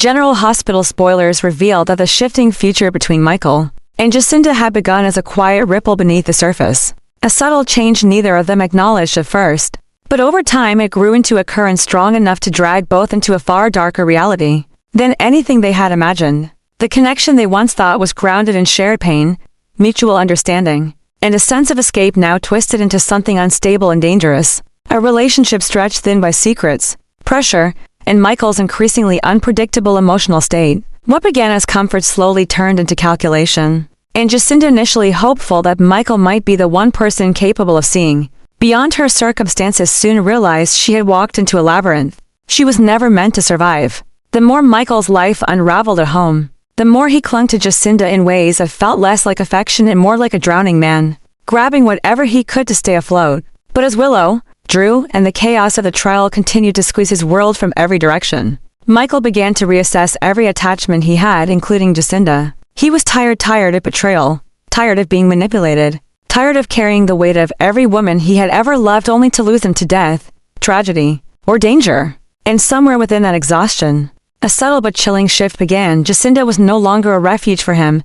General Hospital spoilers revealed that the shifting future between Michael and Jacinda had begun as a quiet ripple beneath the surface. A subtle change neither of them acknowledged at first, but over time it grew into a current strong enough to drag both into a far darker reality than anything they had imagined. The connection they once thought was grounded in shared pain, mutual understanding, and a sense of escape now twisted into something unstable and dangerous. A relationship stretched thin by secrets, pressure, and Michael's increasingly unpredictable emotional state. What began as comfort slowly turned into calculation, and Jacinda, initially hopeful that Michael might be the one person capable of seeing beyond her circumstances, soon realized she had walked into a labyrinth she was never meant to survive. The more Michael's life unraveled at home, the more he clung to Jacinda in ways that felt less like affection and more like a drowning man, grabbing whatever he could to stay afloat. But as Willow, Drew, and the chaos of the trial continued to squeeze his world from every direction, Michael began to reassess every attachment he had, including Jacinda. He was tired of betrayal, tired of being manipulated, tired of carrying the weight of every woman he had ever loved only to lose them to death, tragedy, or danger. And somewhere within that exhaustion, a subtle but chilling shift began. Jacinda was no longer a refuge for him,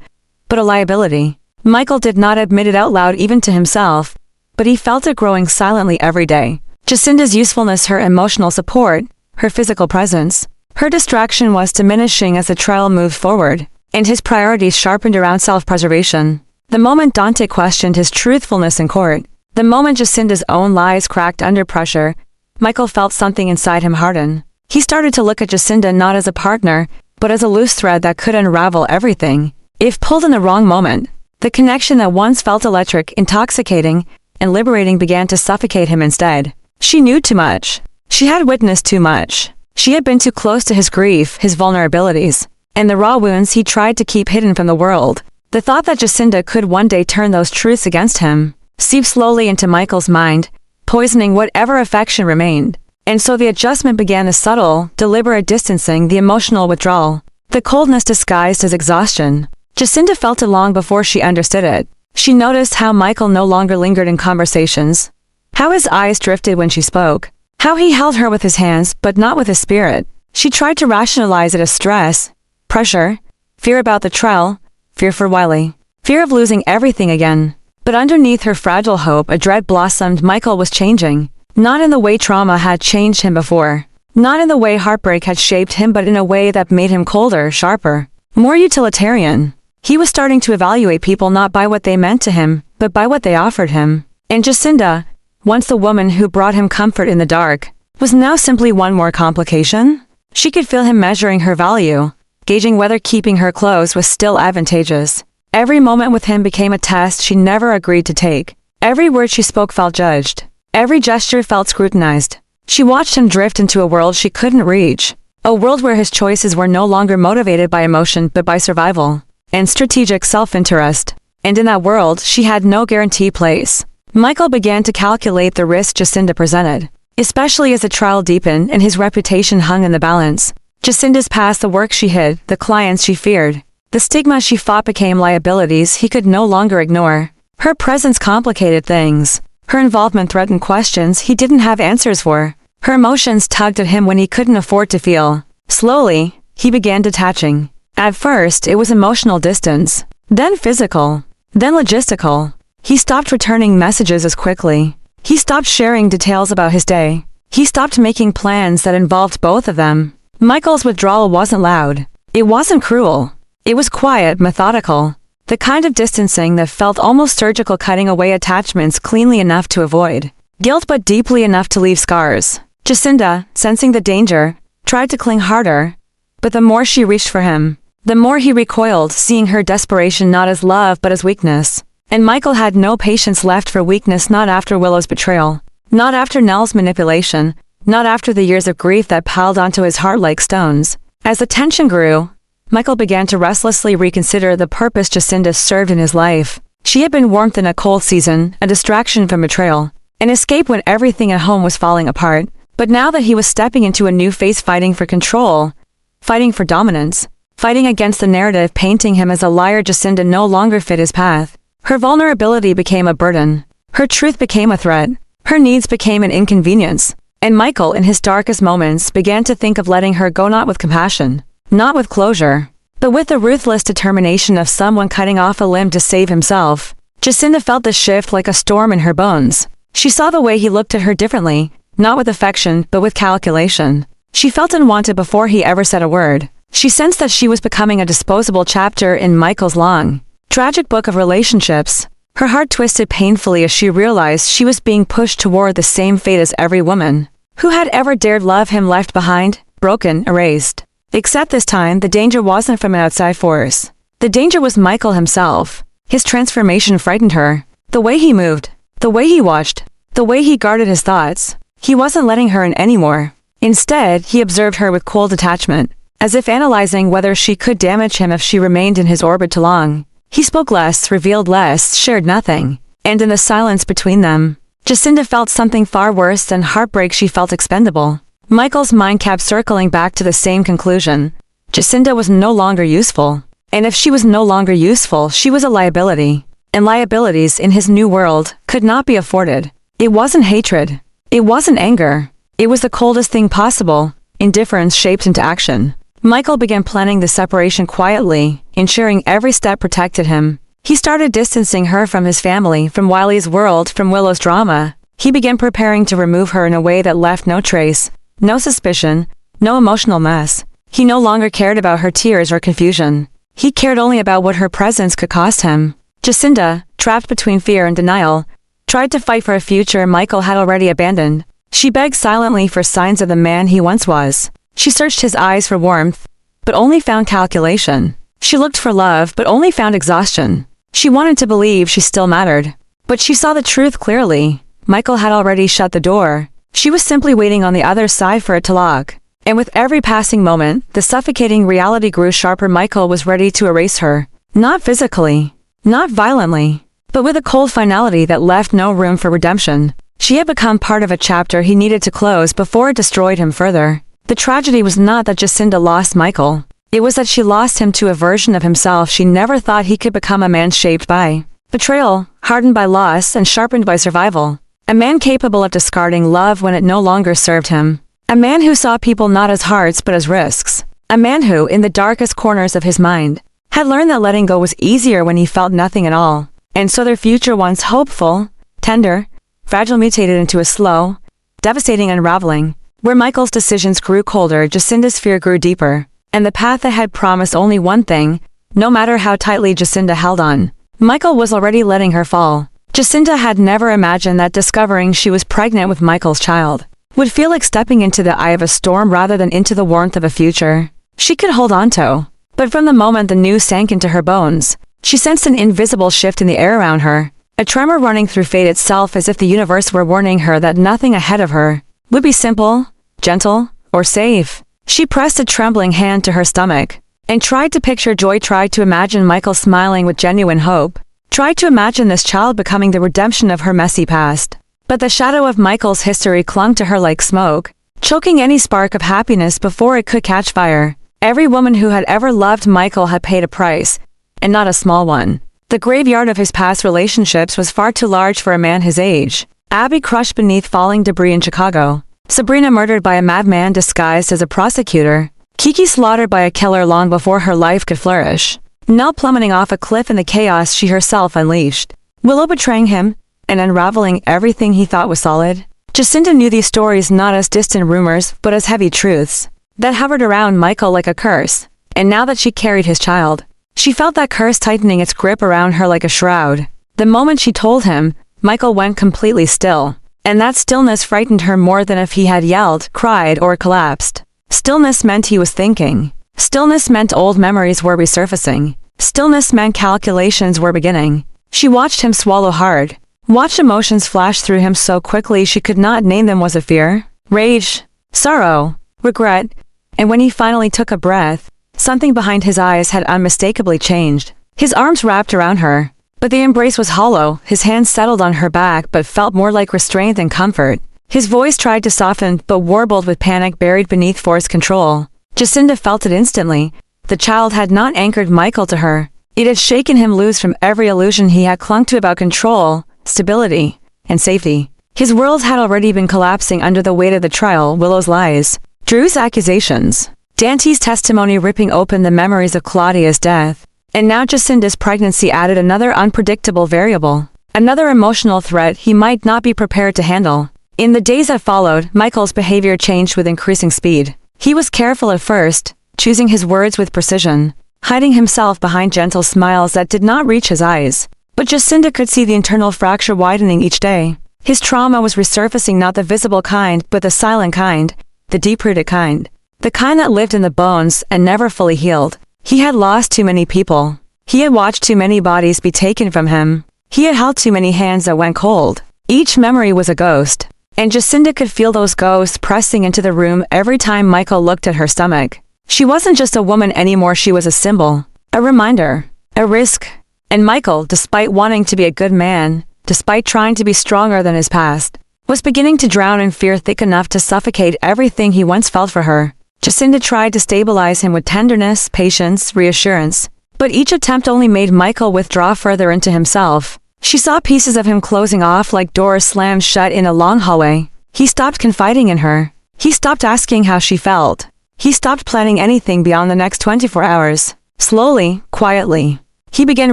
but a liability. Michael did not admit it out loud even to himself, but he felt it growing silently every day. Jacinda's usefulness, her emotional support, her physical presence, her distraction was diminishing as the trial moved forward, and his priorities sharpened around self-preservation. The moment Dante questioned his truthfulness in court, the moment Jacinda's own lies cracked under pressure, Michael felt something inside him harden. He started to look at Jacinda not as a partner, but as a loose thread that could unravel everything if pulled in the wrong moment. The connection that once felt electric, intoxicating, and liberating began to suffocate him instead. She knew too much. She had witnessed too much. She had been too close to his grief, his vulnerabilities, and the raw wounds he tried to keep hidden from the world. The thought that Jacinda could one day turn those truths against him seeped slowly into Michael's mind, poisoning whatever affection remained. And so the adjustment began: the subtle, deliberate distancing, the emotional withdrawal, the coldness disguised as exhaustion. Jacinda felt it long before she understood it. She noticed how Michael no longer lingered in conversations, how his eyes drifted when she spoke, how he held her with his hands but not with his spirit. She tried to rationalize it as stress, pressure, fear about the trial, fear for Wiley, fear of losing everything again. But underneath her fragile hope, a dread blossomed. Michael was changing, not in the way trauma had changed him before, not in the way heartbreak had shaped him, but in a way that made him colder, sharper, more utilitarian. He was starting to evaluate people not by what they meant to him, but by what they offered him. And Jacinda, once the woman who brought him comfort in the dark, was now simply one more complication. She could feel him measuring her value, gauging whether keeping her close was still advantageous. Every moment with him became a test she never agreed to take. Every word she spoke felt judged. Every gesture felt scrutinized. She watched him drift into a world she couldn't reach, a world where his choices were no longer motivated by emotion but by survival and strategic self-interest. And in that world, she had no guarantee place. Michael began to calculate the risk Jacinda presented, especially as the trial deepened and his reputation hung in the balance. Jacinda's past, the work she hid, the clients she feared, the stigma she fought became liabilities he could no longer ignore. Her presence complicated things. Her involvement threatened questions he didn't have answers for. Her emotions tugged at him when he couldn't afford to feel. Slowly, he began detaching. At first, it was emotional distance, then physical, then logistical. He stopped returning messages as quickly. He stopped sharing details about his day. He stopped making plans that involved both of them. Michael's withdrawal wasn't loud. It wasn't cruel. It was quiet, methodical. The kind of distancing that felt almost surgical, cutting away attachments cleanly enough to avoid guilt but deeply enough to leave scars. Jacinda, sensing the danger, tried to cling harder, but the more she reached for him, the more he recoiled, seeing her desperation not as love but as weakness. And Michael had no patience left for weakness, not after Willow's betrayal, not after Nell's manipulation, not after the years of grief that piled onto his heart like stones. As the tension grew, Michael began to restlessly reconsider the purpose Jacinda served in his life. She had been warmth in a cold season, a distraction from betrayal, an escape when everything at home was falling apart. But now that he was stepping into a new phase, fighting for control, fighting for dominance, fighting against the narrative painting him as a liar, Jacinda no longer fit his path. Her vulnerability became a burden. Her truth became a threat. Her needs became an inconvenience. And Michael, in his darkest moments, began to think of letting her go, not with compassion, not with closure, but with the ruthless determination of someone cutting off a limb to save himself. Jacinda felt the shift like a storm in her bones. She saw the way he looked at her differently, not with affection but with calculation. She felt unwanted before he ever said a word. She sensed that she was becoming a disposable chapter in Michael's long, tragic book of relationships. Her heart twisted painfully as she realized she was being pushed toward the same fate as every woman who had ever dared love him, left behind, broken, erased. Except this time, the danger wasn't from an outside force. The danger was Michael himself. His transformation frightened her. The way he moved, the way he watched, the way he guarded his thoughts. He wasn't letting her in anymore. Instead, he observed her with cold detachment, as if analyzing whether she could damage him if she remained in his orbit too long. He spoke less, revealed less, shared nothing. And in the silence between them, Jacinda felt something far worse than heartbreak. She felt expendable. Michael's mind kept circling back to the same conclusion. Jacinda was no longer useful. And if she was no longer useful, she was a liability. And liabilities in his new world could not be afforded. It wasn't hatred. It wasn't anger. It was the coldest thing possible, indifference shaped into action. Michael began planning the separation quietly, ensuring every step protected him. He started distancing her from his family, from Wiley's world, from Willow's drama. He began preparing to remove her in a way that left no trace, no suspicion, no emotional mess. He no longer cared about her tears or confusion. He cared only about what her presence could cost him. Jacinda, trapped between fear and denial, tried to fight for a future Michael had already abandoned. She begged silently for signs of the man he once was. She searched his eyes for warmth, but only found calculation. She looked for love, but only found exhaustion. She wanted to believe she still mattered, but she saw the truth clearly. Michael had already shut the door. She was simply waiting on the other side for it to lock. And with every passing moment, the suffocating reality grew sharper. Michael was ready to erase her. Not physically, not violently, but with a cold finality that left no room for redemption. She had become part of a chapter he needed to close before it destroyed him further. The tragedy was not that Jacinda lost Michael. It was that she lost him to a version of himself she never thought he could become, a man shaped by betrayal, hardened by loss, and sharpened by survival. A man capable of discarding love when it no longer served him. A man who saw people not as hearts but as risks. A man who, in the darkest corners of his mind, had learned that letting go was easier when he felt nothing at all. And so their future, once hopeful, tender, fragile, mutated into a slow, devastating unraveling. Where Michael's decisions grew colder, Jacinda's fear grew deeper. And the path ahead promised only one thing, no matter how tightly Jacinda held on. Michael was already letting her fall. Jacinda had never imagined that discovering she was pregnant with Michael's child would feel like stepping into the eye of a storm rather than into the warmth of a future she could hold on to. But from the moment the news sank into her bones, she sensed an invisible shift in the air around her, a tremor running through fate itself, as if the universe were warning her that nothing ahead of her would be simple, gentle, or safe. She pressed a trembling hand to her stomach and tried to picture joy, tried to imagine Michael smiling with genuine hope, tried to imagine this child becoming the redemption of her messy past. But the shadow of Michael's history clung to her like smoke, choking any spark of happiness before it could catch fire. Every woman who had ever loved Michael had paid a price, and not a small one. The graveyard of his past relationships was far too large for a man his age. Abby crushed beneath falling debris in Chicago. Sabrina murdered by a madman disguised as a prosecutor. Kiki slaughtered by a killer long before her life could flourish. Nell plummeting off a cliff in the chaos she herself unleashed. Willow betraying him and unraveling everything he thought was solid. Jacinda knew these stories not as distant rumors but as heavy truths that hovered around Michael like a curse. And now that she carried his child, she felt that curse tightening its grip around her like a shroud. The moment she told him, Michael went completely still. And that stillness frightened her more than if he had yelled, cried, or collapsed. Stillness meant he was thinking. Stillness meant old memories were resurfacing. Stillness meant calculations were beginning. She watched him swallow hard, watched emotions flash through him so quickly she could not name them. Was it fear, rage, sorrow, regret? And when he finally took a breath, something behind his eyes had unmistakably changed. His arms wrapped around her, but the embrace was hollow. His hands settled on her back but felt more like restraint than comfort. His voice tried to soften but warbled with panic buried beneath forced control. Jacinda felt it instantly. The child had not anchored Michael to her. It had shaken him loose from every illusion he had clung to about control, stability, and safety. His world had already been collapsing under the weight of the trial, Willow's lies, Drew's accusations, Dante's testimony ripping open the memories of Claudia's death. And now Jacinda's pregnancy added another unpredictable variable. Another emotional threat he might not be prepared to handle. In the days that followed, Michael's behavior changed with increasing speed. He was careful at first, choosing his words with precision, hiding himself behind gentle smiles that did not reach his eyes. But Jacinda could see the internal fracture widening each day. His trauma was resurfacing, not the visible kind, but the silent kind, the deep-rooted kind. The kind that lived in the bones and never fully healed. He had lost too many people. He had watched too many bodies be taken from him. He had held too many hands that went cold. Each memory was a ghost. And Jacinda could feel those ghosts pressing into the room every time Michael looked at her stomach. She wasn't just a woman anymore, she was a symbol, a reminder, a risk. And Michael, despite wanting to be a good man, despite trying to be stronger than his past, was beginning to drown in fear thick enough to suffocate everything he once felt for her. Jacinda tried to stabilize him with tenderness, patience, reassurance, but each attempt only made Michael withdraw further into himself. She saw pieces of him closing off like doors slammed shut in a long hallway. He stopped confiding in her. He stopped asking how she felt. He stopped planning anything beyond the next 24 hours. Slowly, quietly, he began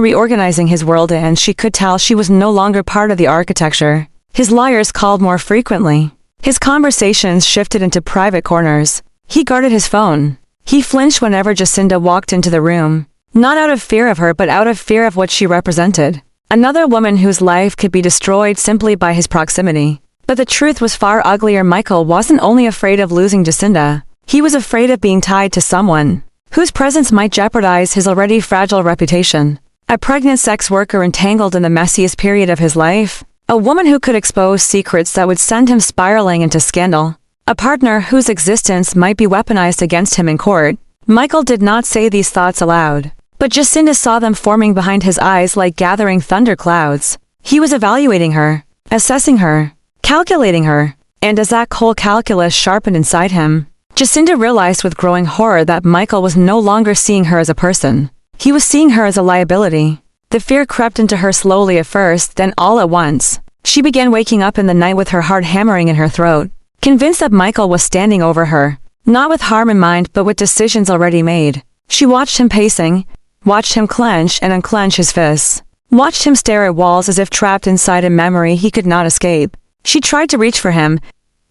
reorganizing his world, and she could tell she was no longer part of the architecture. His lawyers called more frequently. His conversations shifted into private corners. He guarded his phone. He flinched whenever Jacinda walked into the room, not out of fear of her but out of fear of what she represented. Another woman whose life could be destroyed simply by his proximity. But the truth was far uglier. Michael wasn't only afraid of losing Jacinda. He was afraid of being tied to someone whose presence might jeopardize his already fragile reputation. A pregnant sex worker entangled in the messiest period of his life. A woman who could expose secrets that would send him spiraling into scandal. A partner whose existence might be weaponized against him in court. Michael did not say these thoughts aloud, but Jacinda saw them forming behind his eyes like gathering thunderclouds. He was evaluating her, assessing her, calculating her, and as that cold calculus sharpened inside him, Jacinda realized with growing horror that Michael was no longer seeing her as a person. He was seeing her as a liability. The fear crept into her slowly at first, then all at once. She began waking up in the night with her heart hammering in her throat, convinced that Michael was standing over her, not with harm in mind but with decisions already made. She watched him pacing, watched him clench and unclench his fists, watched him stare at walls as if trapped inside a memory he could not escape. She tried to reach for him,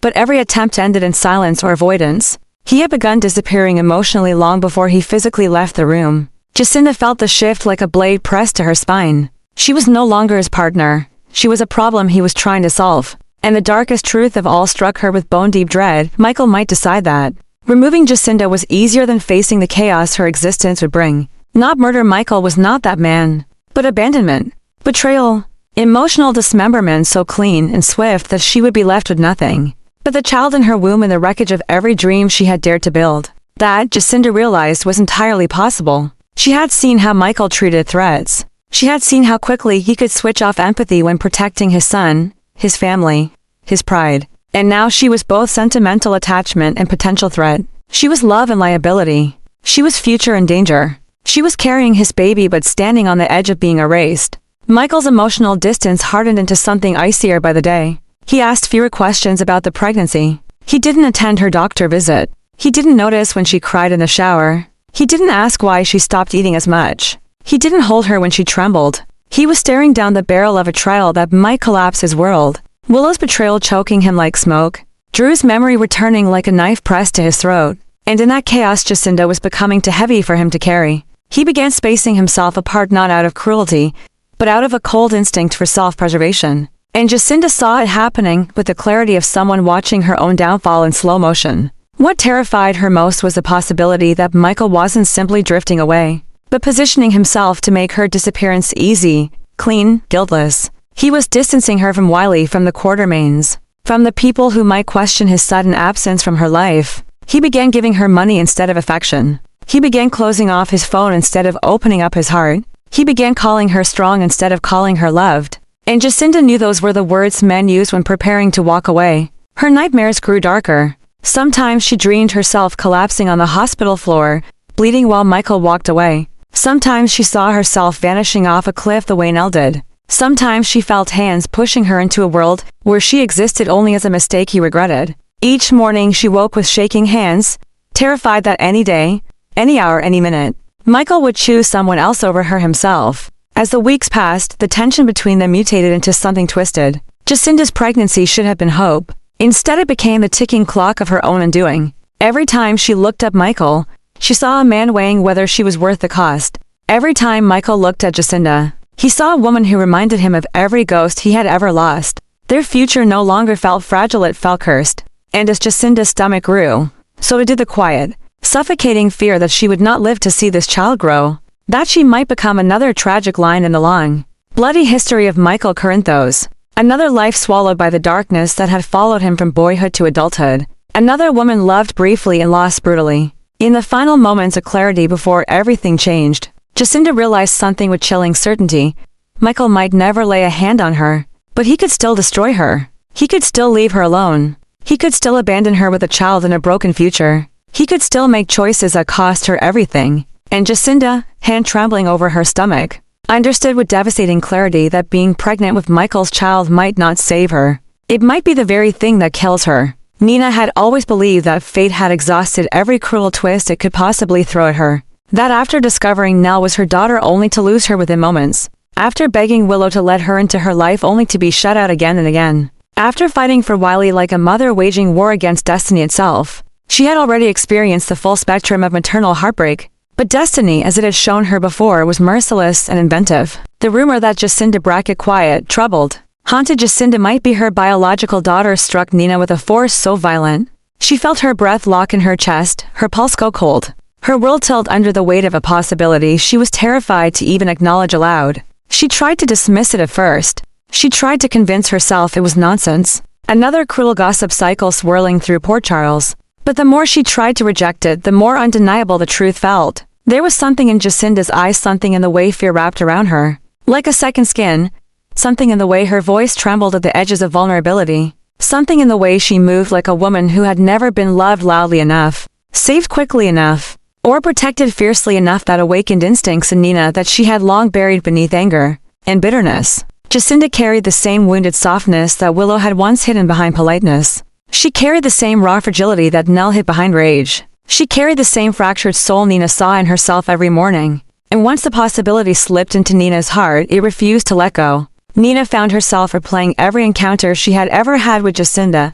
but every attempt ended in silence or avoidance. He had begun disappearing emotionally long before he physically left the room. Jacinda felt the shift like a blade pressed to her spine. She was no longer his partner. She was a problem he was trying to solve. And the darkest truth of all struck her with bone-deep dread. Michael might decide that removing Jacinda was easier than facing the chaos her existence would bring. Not murder. Michael was not that man, but abandonment, betrayal, emotional dismemberment so clean and swift that she would be left with nothing but the child in her womb and the wreckage of every dream she had dared to build. That, Jacinda realized, was entirely possible. She had seen how Michael treated threats. She had seen how quickly he could switch off empathy when protecting his son, his family, his pride. And now she was both sentimental attachment and potential threat. She was love and liability. She was future and danger. She was carrying his baby but standing on the edge of being erased. Michael's emotional distance hardened into something icier by the day. He asked fewer questions about the pregnancy. He didn't attend her doctor visit. He didn't notice when she cried in the shower. He didn't ask why she stopped eating as much. He didn't hold her when she trembled. He was staring down the barrel of a trial that might collapse his world. Willow's betrayal choking him like smoke. Drew's memory returning like a knife pressed to his throat. And in that chaos, Jacinda was becoming too heavy for him to carry. He began spacing himself apart, not out of cruelty, but out of a cold instinct for self-preservation. And Jacinda saw it happening with the clarity of someone watching her own downfall in slow motion. What terrified her most was the possibility that Michael wasn't simply drifting away, but positioning himself to make her disappearance easy, clean, guiltless. He was distancing her from Wiley, from the Quartermains, from the people who might question his sudden absence from her life. He began giving her money instead of affection. He began closing off his phone instead of opening up his heart. He began calling her strong instead of calling her loved. And Jacinda knew those were the words men used when preparing to walk away. Her nightmares grew darker. Sometimes she dreamed herself collapsing on the hospital floor, bleeding while Michael walked away. Sometimes she saw herself vanishing off a cliff the way Nell did. Sometimes she felt hands pushing her into a world where she existed only as a mistake he regretted. Each morning she woke with shaking hands, terrified that any day, any hour, any minute, Michael would choose someone else over her himself. As the weeks passed, the tension between them mutated into something twisted. Jacinda's pregnancy should have been hope. Instead, it became the ticking clock of her own undoing. Every time she looked at Michael, she saw a man weighing whether she was worth the cost. Every time Michael looked at Jacinda, he saw a woman who reminded him of every ghost he had ever lost. Their future no longer felt fragile, it felt cursed. And as Jacinda's stomach grew, so did the quiet, suffocating fear that she would not live to see this child grow, that she might become another tragic line in the long, bloody history of Michael Corinthos. Another life swallowed by the darkness that had followed him from boyhood to adulthood. Another woman loved briefly and lost brutally. In the final moments of clarity before everything changed, Jacinda realized something with chilling certainty. Michael might never lay a hand on her, but he could still destroy her. He could still leave her alone. He could still abandon her with a child and a broken future. He could still make choices that cost her everything. And Jacinda, hand trembling over her stomach, understood with devastating clarity that being pregnant with Michael's child might not save her. It might be the very thing that kills her. Nina had always believed that fate had exhausted every cruel twist it could possibly throw at her. That after discovering Nell was her daughter only to lose her within moments. After begging Willow to let her into her life only to be shut out again and again. After fighting for Wiley like a mother waging war against destiny itself. She had already experienced the full spectrum of maternal heartbreak. But destiny, as it had shown her before, was merciless and inventive. The rumor that Jacinda quiet, troubled, haunted Jacinda might be her biological daughter struck Nina with a force so violent. She felt her breath lock in her chest, her pulse go cold. Her world tilt under the weight of a possibility she was terrified to even acknowledge aloud. She tried to dismiss it at first. She tried to convince herself it was nonsense. Another cruel gossip cycle swirling through Port Charles. But the more she tried to reject it, the more undeniable the truth felt. There was something in Jacinda's eyes, something in the way fear wrapped around her. Like a second skin. Something in the way her voice trembled at the edges of vulnerability. Something in the way she moved like a woman who had never been loved loudly enough, saved quickly enough, or protected fiercely enough that awakened instincts in Nina that she had long buried beneath anger and bitterness. Jacinda carried the same wounded softness that Willow had once hidden behind politeness. She carried the same raw fragility that Nell hid behind rage. She carried the same fractured soul Nina saw in herself every morning. And once the possibility slipped into Nina's heart, it refused to let go. Nina found herself replaying every encounter she had ever had with Jacinda,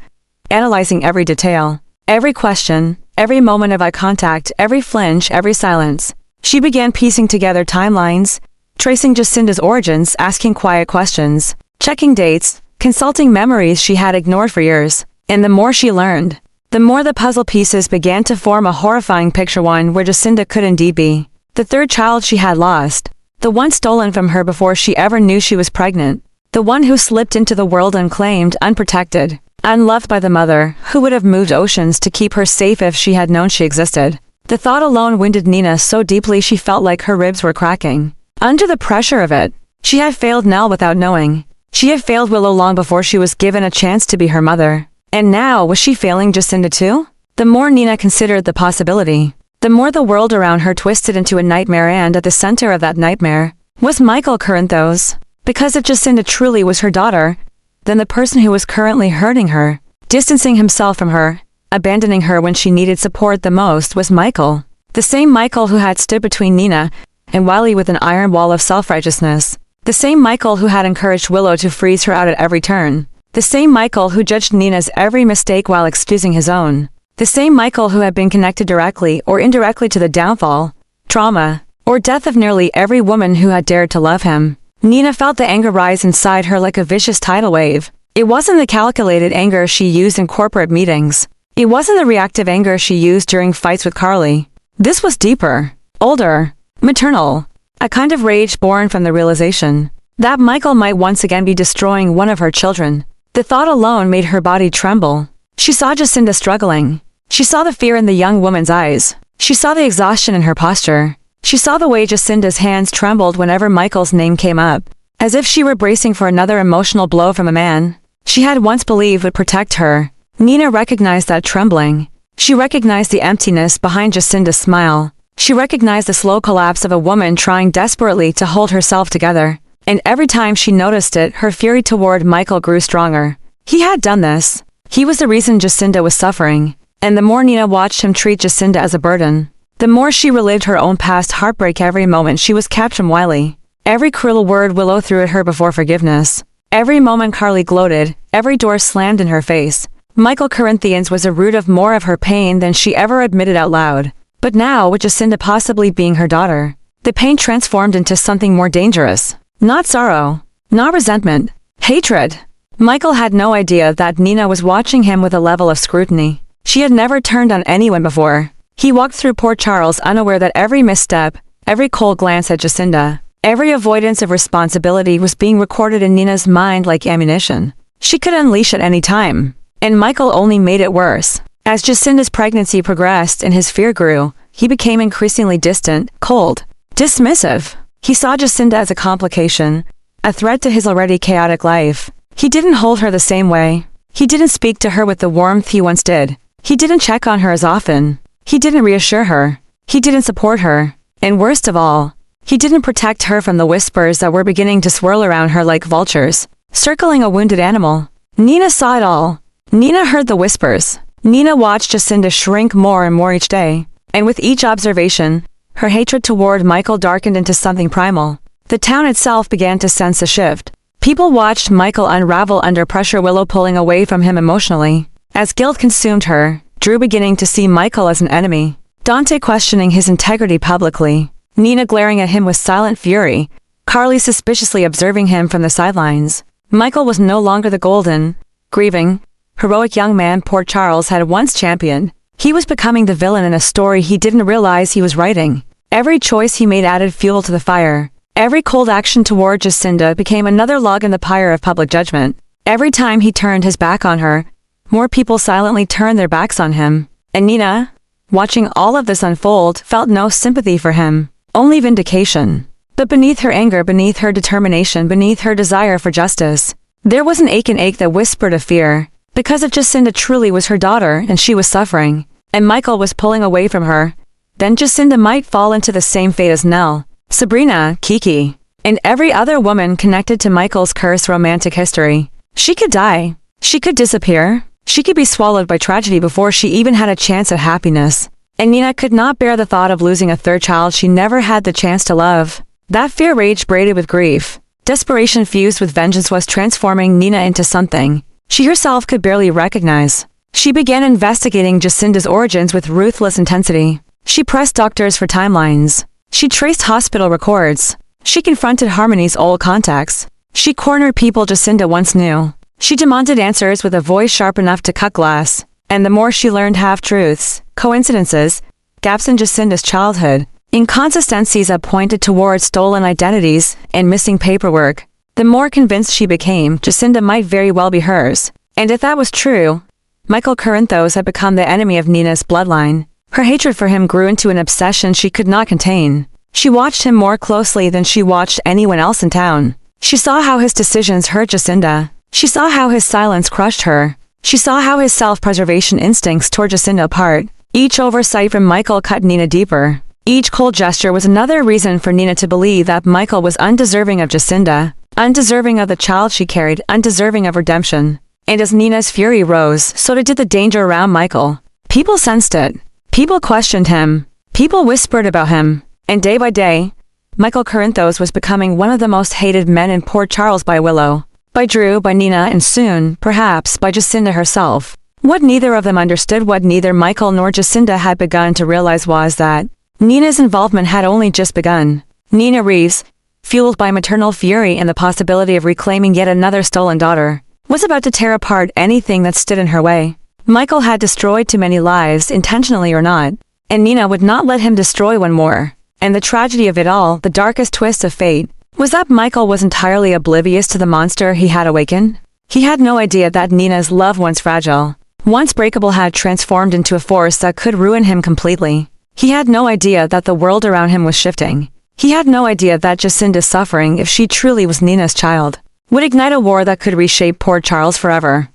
analyzing every detail, every question, every moment of eye contact, every flinch, every silence. She began piecing together timelines, tracing Jacinda's origins, asking quiet questions, checking dates, consulting memories she had ignored for years. And the more she learned, the more the puzzle pieces began to form a horrifying picture, one where Jacinda could indeed be the third child she had lost, the one stolen from her before she ever knew she was pregnant, the one who slipped into the world unclaimed, unprotected, unloved by the mother who would have moved oceans to keep her safe if she had known she existed. The thought alone wounded Nina so deeply she felt like her ribs were cracking. Under the pressure of it, she had failed Nell without knowing. She had failed Willow long before she was given a chance to be her mother. And now, was she failing Jacinda too? The more Nina considered the possibility, the more the world around her twisted into a nightmare, and at the center of that nightmare was Michael Corinthos. Because if Jacinda truly was her daughter, then the person who was currently hurting her, distancing himself from her, abandoning her when she needed support the most, was Michael. The same Michael who had stood between Nina and Wiley with an iron wall of self-righteousness. The same Michael who had encouraged Willow to freeze her out at every turn. The same Michael who judged Nina's every mistake while excusing his own. The same Michael who had been connected directly or indirectly to the downfall, trauma, or death of nearly every woman who had dared to love him. Nina felt the anger rise inside her like a vicious tidal wave. It wasn't the calculated anger she used in corporate meetings. It wasn't the reactive anger she used during fights with Carly. This was deeper, older, maternal, a kind of rage born from the realization that Michael might once again be destroying one of her children. The thought alone made her body tremble. She saw Jacinda struggling. She saw the fear in the young woman's eyes. She saw the exhaustion in her posture. She saw the way Jacinda's hands trembled whenever Michael's name came up, as if she were bracing for another emotional blow from a man she had once believed would protect her. Nina recognized that trembling. She recognized the emptiness behind Jacinda's smile. She recognized the slow collapse of a woman trying desperately to hold herself together. And every time she noticed it, her fury toward Michael grew stronger. He had done this. He was the reason Jacinda was suffering. And the more Nina watched him treat Jacinda as a burden, the more she relived her own past heartbreak. Every moment she was kept from Wiley. Every cruel word Willow threw at her before forgiveness. Every moment Carly gloated, every door slammed in her face. Michael Corinthians was a root of more of her pain than she ever admitted out loud. But now, with Jacinda possibly being her daughter, the pain transformed into something more dangerous. Not sorrow, not resentment, hatred. Michael had no idea that Nina was watching him with a level of scrutiny she had never turned on anyone before. He walked through Port Charles unaware that every misstep, every cold glance at Jacinda, every avoidance of responsibility was being recorded in Nina's mind like ammunition she could unleash at any time. And Michael only made it worse. As Jacinda's pregnancy progressed and his fear grew, he became increasingly distant, cold, dismissive. He saw Jacinda as a complication, a threat to his already chaotic life. He didn't hold her the same way. He didn't speak to her with the warmth he once did. He didn't check on her as often. He didn't reassure her. He didn't support her. And worst of all, he didn't protect her from the whispers that were beginning to swirl around her like vultures, circling a wounded animal. Nina saw it all. Nina heard the whispers. Nina watched Jacinda shrink more and more each day. And with each observation, her hatred toward Michael darkened into something primal. The town itself began to sense a shift. People watched Michael unravel under pressure, Willow pulling away from him emotionally. As guilt consumed her, Drew beginning to see Michael as an enemy. Dante questioning his integrity publicly. Nina glaring at him with silent fury. Carly suspiciously observing him from the sidelines. Michael was no longer the golden, grieving, heroic young man Port Charles had once championed. He was becoming the villain in a story he didn't realize he was writing. Every choice he made added fuel to the fire. Every cold action toward Jacinda became another log in the pyre of public judgment. Every time he turned his back on her, more people silently turned their backs on him. And Nina, watching all of this unfold, felt no sympathy for him, only vindication. But beneath her anger, beneath her determination, beneath her desire for justice, there was an ache that whispered of fear. Because if Jacinda truly was her daughter and she was suffering, and Michael was pulling away from her, then Jacinda might fall into the same fate as Nell, Sabrina, Kiki, and every other woman connected to Michael's cursed romantic history. She could die. She could disappear. She could be swallowed by tragedy before she even had a chance at happiness. And Nina could not bear the thought of losing a third child she never had the chance to love. That fear rage braided with grief. Desperation fused with vengeance was transforming Nina into something she herself could barely recognize. She began investigating Jacinda's origins with ruthless intensity. She pressed doctors for timelines. She traced hospital records. She confronted Harmony's old contacts. She cornered people Jacinda once knew. She demanded answers with a voice sharp enough to cut glass. And the more she learned half-truths, coincidences, gaps in Jacinda's childhood, inconsistencies that pointed toward stolen identities and missing paperwork, the more convinced she became Jacinda might very well be hers. And if that was true, Michael Corinthos had become the enemy of Nina's bloodline. Her hatred for him grew into an obsession she could not contain. She watched him more closely than she watched anyone else in town. She saw how his decisions hurt Jacinda. She saw how his silence crushed her. She saw how his self-preservation instincts tore Jacinda apart. Each oversight from Michael cut Nina deeper. Each cold gesture was another reason for Nina to believe that Michael was undeserving of Jacinda, undeserving of the child she carried, undeserving of redemption. And as Nina's fury rose, so did the danger around Michael. People sensed it. People questioned him. People whispered about him. And day by day, Michael Corinthos was becoming one of the most hated men in Port Charles by Willow, by Drew, by Nina, and soon, perhaps, by Jacinda herself. What neither of them understood, what neither Michael nor Jacinda had begun to realize was that Nina's involvement had only just begun. Nina Reeves, fueled by maternal fury and the possibility of reclaiming yet another stolen daughter, was about to tear apart anything that stood in her way. Michael had destroyed too many lives, intentionally or not, and Nina would not let him destroy one more. And the tragedy of it all, the darkest twist of fate, was that Michael was entirely oblivious to the monster he had awakened. He had no idea that Nina's love, once fragile, once breakable, had transformed into a force that could ruin him completely. He had no idea that the world around him was shifting. He had no idea that Jacinda's suffering, if she truly was Nina's child, would ignite a war that could reshape Port Charles forever.